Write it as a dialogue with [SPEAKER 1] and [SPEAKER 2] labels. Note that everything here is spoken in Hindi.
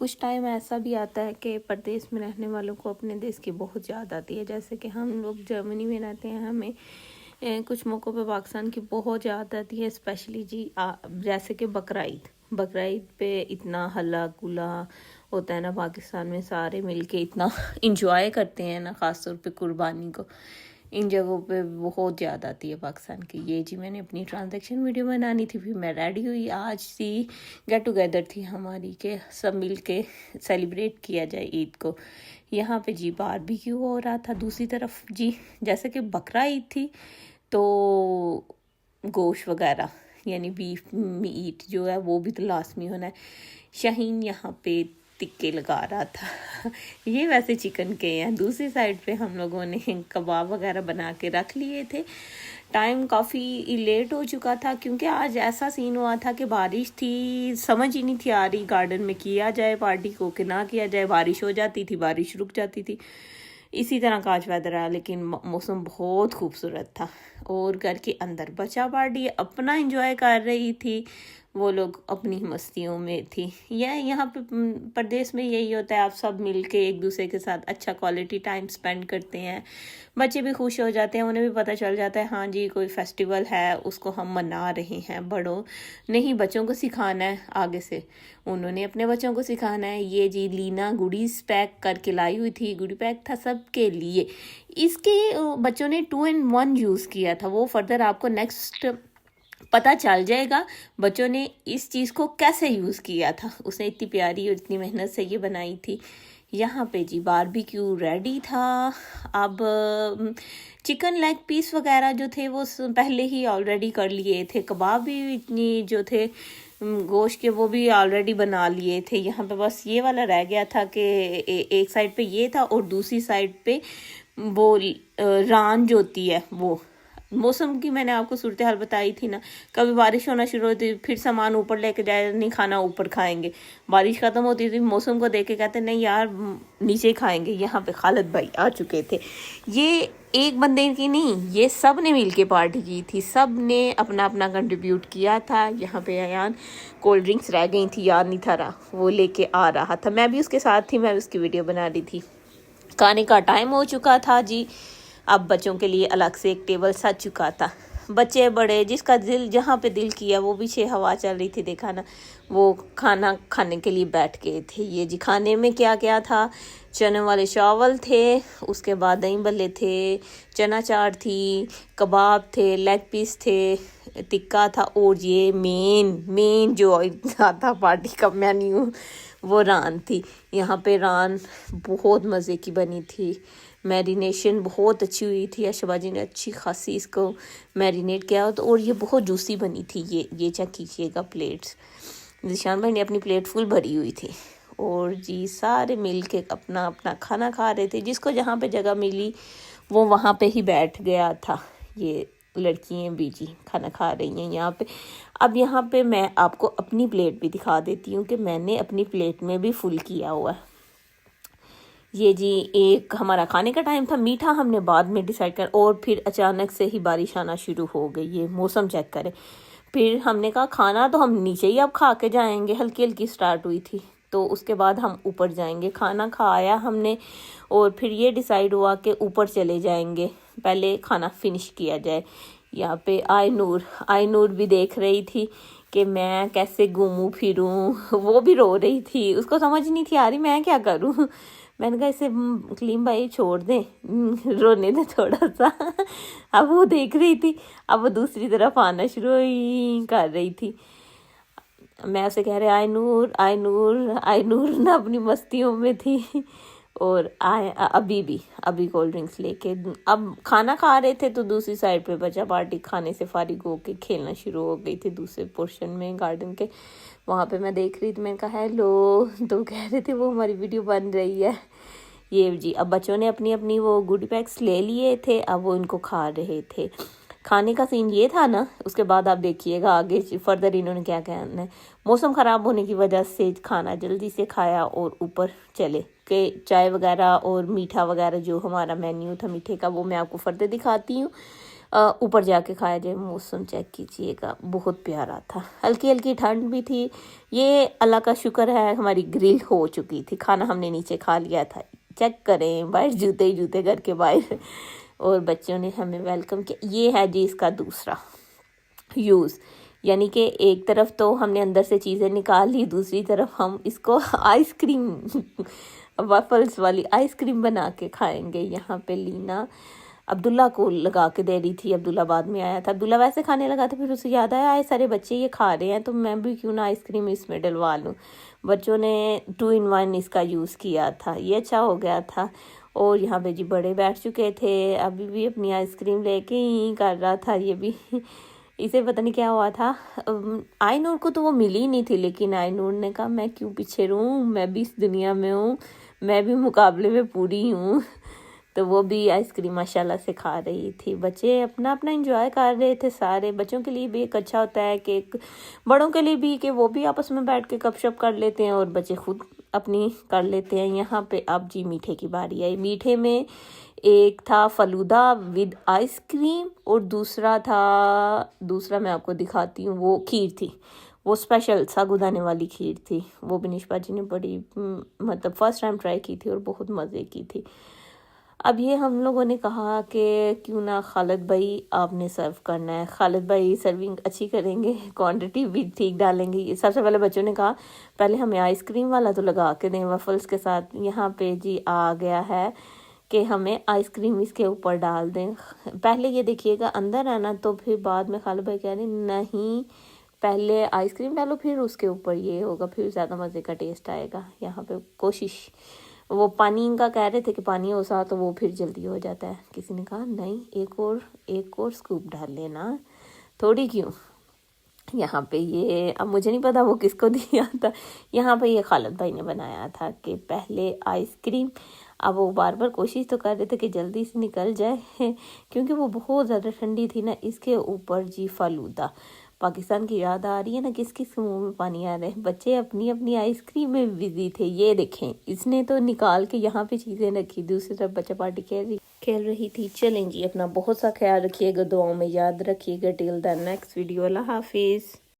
[SPEAKER 1] कुछ टाइम ऐसा भी आता है कि परदेश में रहने वालों को अपने देश की बहुत याद आती है। जैसे कि हम लोग जर्मनी में रहते हैं, हमें कुछ मौक़ों पे पाकिस्तान की बहुत याद आती है। स्पेशली जी जैसे कि बकरा ईद पे इतना हल्ला गुल्ला होता है ना, पाकिस्तान में सारे मिलके इतना इंजॉय करते हैं ना, ख़ास तौर पे कुर्बानी को। इन जगहों पे बहुत याद आती है पाकिस्तान की। ये जी मैंने अपनी ट्रांजैक्शन वीडियो बनानी थी, फिर मैं रेडी हुई। आज सी गेट टुगेदर थी हमारी के सब मिल के सेलिब्रेट किया जाए ईद को। यहाँ पे जी बारबेक्यू हो रहा था। दूसरी तरफ जी जैसे कि बकरा ईद थी तो गोश्त वगैरह यानी बीफ मीट जो है वो भी तो लाजमी होना है। शाहीन यहाँ पे टिक्के लगा रहा था ये वैसे चिकन के हैं। दूसरी साइड पे हम लोगों ने कबाब वगैरह बना के रख लिए थे। टाइम काफ़ी लेट हो चुका था क्योंकि आज ऐसा सीन हुआ था कि बारिश थी, समझ ही नहीं थी आ रही गार्डन में किया जाए पार्टी को कि ना किया जाए। बारिश हो जाती थी, बारिश रुक जाती थी, इसी तरह का आज वेदर रहा। लेकिन मौसम बहुत खूबसूरत था और घर के अंदर बच्चा पार्टी अपना एंजॉय कर रही थी, वो लोग अपनी मस्तियों में थी। यह यहाँ पे प्रदेश में यही होता है, आप सब मिलके एक दूसरे के साथ अच्छा क्वालिटी टाइम स्पेंड करते हैं। बच्चे भी खुश हो जाते हैं, उन्हें भी पता चल जाता है हाँ जी कोई फेस्टिवल है उसको हम मना रहे हैं। बड़ों नहीं, बच्चों को सिखाना है आगे से, उन्होंने अपने बच्चों को सिखाना है। ये जी लीना गुडीज पैक करके लाई हुई थी, गुडी पैक था सबके लिए। इसके बच्चों ने 2-in-1 यूज़ किया था, वो फर्दर आपको नेक्स्ट पता चल जाएगा बच्चों ने इस चीज़ को कैसे यूज़ किया था। उसने इतनी प्यारी और इतनी मेहनत से ये बनाई थी। यहाँ पे जी बारबेक्यू रेडी था। अब चिकन लेग पीस वगैरह जो थे वो पहले ही ऑलरेडी कर लिए थे। कबाब भी इतनी जो थे गोश्त के वो भी ऑलरेडी बना लिए थे। यहाँ पे बस ये वाला रह गया था कि एक साइड पे ये था और दूसरी साइड पे वो रान जो होती है वो। मौसम की मैंने आपको सूरत हाल बताई थी ना, कभी बारिश होना शुरू होती फिर सामान ऊपर लेके जाए, नहीं खाना ऊपर खाएंगे। बारिश ख़त्म होती थी, मौसम को देख के कहते नहीं यार नीचे खाएंगे। यहाँ पे खालिद भाई आ चुके थे। ये एक बंदे की नहीं, ये सब ने मिल के पार्टी की थी, सब ने अपना अपना कंट्रीब्यूट किया था। यहाँ पे अयान कोल्ड ड्रिंक्स रह गई थी, याद नहीं था रहा, वो लेके आ रहा था, मैं भी उसके साथ थी, मैं भी उसकी वीडियो बना रही थी। खाने का टाइम हो चुका था जी, अब बच्चों के लिए अलग से एक टेबल सज चुका था। बच्चे बड़े जिसका दिल जहाँ पे दिल किया वो पीछे हवा चल रही थी, देखा ना, वो खाना खाने के लिए बैठ गए थे। ये जी खाने में क्या क्या था, चने वाले चावल थे, उसके बाद दही भल्ले थे, चना चाट थी, कबाब थे, लेग पीस थे, टिक्का था और ये मेन जो था पार्टी का मेन्यू वो रान थी। यहाँ पे रान बहुत मज़े की बनी थी, मैरिनेशन बहुत अच्छी हुई थी। अशबाजी ने अच्छी खासी इसको मैरिनेट किया तो, और ये बहुत जूसी बनी थी। ये चेक कीजिएगा प्लेट्स, निशान भाई ने अपनी प्लेट फुल भरी हुई थी। और जी सारे मिल के अपना अपना खाना खा रहे थे, जिसको जहाँ पे जगह मिली वो वहाँ पे ही बैठ गया था। ये लड़कियाँ भी जी खाना खा रही हैं यहाँ पे। अब यहाँ पे मैं आपको अपनी प्लेट भी दिखा देती हूँ कि मैंने अपनी प्लेट में भी फुल किया हुआ है। ये जी एक हमारा खाने का टाइम था, मीठा हमने बाद में डिसाइड कर, और फिर अचानक से ही बारिश आना शुरू हो गई। ये मौसम चेक करें। फिर हमने कहा खाना तो हम नीचे ही अब खा के जाएंगे, हल्की हल्की स्टार्ट हुई थी, तो उसके बाद हम ऊपर जाएंगे। खाना खाया हमने और फिर ये डिसाइड हुआ कि ऊपर चले जाएंगे, पहले खाना फिनिश किया जाए। यहाँ पे आई नूर भी देख रही थी कि मैं कैसे घूमूं फिरूं, वो भी रो रही थी, उसको समझ नहीं थी आ रही मैं क्या करूं। मैंने कहा इसे कलीम भाई छोड़ दें, रोने दे थोड़ा सा। अब वो देख रही थी, अब वो दूसरी तरफ आना शुरू कर रही थी। मैं उसे कह रहे आई नूर ना अपनी मस्तियों में थी। और अभी कोल्ड ड्रिंक्स लेके अब खाना खा रहे थे, तो दूसरी साइड पे बच्चा पार्टी खाने से फारिग होके खेलना शुरू हो गई थी दूसरे पोर्शन में गार्डन के। वहाँ पे मैं देख रही थी, मैंने कहा हेलो, तो कह रहे थे वो हमारी वीडियो बन रही है। ये जी अब बच्चों ने अपनी अपनी वो गुडी पैक्स ले लिए थे, अब वो इनको खा रहे थे। खाने का सीन ये था ना, उसके बाद आप देखिएगा आगे फर्दर इन्होंने क्या कहना है। मौसम ख़राब होने की वजह से खाना जल्दी से खाया और ऊपर चले के चाय वगैरह और मीठा वगैरह जो हमारा मेन्यू था मीठे का वो मैं आपको फर्दर दिखाती हूँ। ऊपर जाके खाया जाए। मौसम चेक कीजिएगा, बहुत प्यारा था, हल्की हल्की ठंड भी थी। ये अल्लाह का शुक्र है हमारी ग्रिल हो चुकी थी, खाना हमने नीचे खा लिया था। चेक करें बाहर जूते ही जूते घर के बाहर, और बच्चों ने हमें वेलकम किया। ये है जी इसका दूसरा यूज़, यानी कि एक तरफ तो हमने अंदर से चीज़ें निकाल ली, दूसरी तरफ हम इसको आइसक्रीम वफ़ल्स वाली आइसक्रीम बना के खाएंगे। यहाँ पे लीना अब्दुल्ला को लगा के दे रही थी, अब्दुल्ला बाद में आया था। अब्दुल्ला वैसे खाने लगा था, फिर उसे याद आया आए सारे बच्चे ये खा रहे हैं तो मैं भी क्यों ना आइसक्रीम इसमें डलवा लूँ। बच्चों ने 2 in 1 इसका यूज़ किया था, ये अच्छा हो गया था। और यहाँ पे जी बड़े बैठ चुके थे, अभी भी अपनी आइसक्रीम लेके ही कर रहा था ये भी। इसे पता नहीं क्या हुआ था। आईनूर को तो वो मिली ही नहीं थी, लेकिन आईनूर ने कहा मैं क्यों पीछे रहूँ, मैं भी इस दुनिया में हूँ, मैं भी मुकाबले में पूरी हूँ। तो वो भी आइसक्रीम माशाल्लाह से खा रही थी। बच्चे अपना अपना एंजॉय कर रहे थे सारे। बच्चों के लिए भी एक अच्छा होता है कि बड़ों के लिए भी कि वो भी आपस में बैठ के गपशप कर लेते हैं और बच्चे खुद अपनी कर लेते हैं। यहाँ पे अब जी मीठे की बारी आई। मीठे में एक था फलूदा विद आइसक्रीम और दूसरा मैं आपको दिखाती हूँ, वो खीर थी, वो स्पेशल साबूदाने वाली खीर थी। वो भी निष्पा जी ने बड़ी मतलब फर्स्ट टाइम ट्राई की थी और बहुत मज़े की थी। अब ये हम लोगों ने कहा कि क्यों ना खालिद भाई आपने सर्व करना है। खालिद भाई सर्विंग अच्छी करेंगे, क्वांटिटी भी ठीक डालेंगे। सबसे पहले बच्चों ने कहा पहले हमें आइसक्रीम वाला तो लगा के दें वफ़ल्स के साथ। यहाँ पे जी आ गया है कि हमें आइसक्रीम इसके ऊपर डाल दें। पहले ये देखिएगा अंदर आना, तो फिर बाद में खालिद भाई कह रहे नहीं पहले आइसक्रीम डालो फिर उसके ऊपर ये होगा, फिर ज़्यादा मज़े का टेस्ट आएगा। यहाँ पे कोशिश, वो पानी का कह रहे थे कि पानी हो सा तो वो फिर जल्दी हो जाता है। किसी ने कहा नहीं एक और स्कूप डाल लेना, थोड़ी क्यों। यहाँ पे ये अब मुझे नहीं पता वो किसको दिया था। यहाँ पे ये खालिद भाई ने बनाया था कि पहले आइसक्रीम। अब वो बार बार कोशिश तो कर रहे थे कि जल्दी से निकल जाए क्योंकि वो बहुत ज़्यादा ठंडी थी ना। इसके ऊपर जी फालूदा, पाकिस्तान की याद आ रही है ना, किस किस मुंह में पानी आ रहा है। बच्चे अपनी अपनी आइसक्रीम में बिजी थे। ये देखें इसने तो निकाल के यहाँ पे चीज़ें रखी, दूसरी तरफ बच्चा पार्टी खेल रही थी। चलें जी, अपना बहुत सा ख्याल रखिएगा, दुआओं में याद रखिएगा। टिल द नेक्स्ट वीडियो, अल्लाह हाफिज़।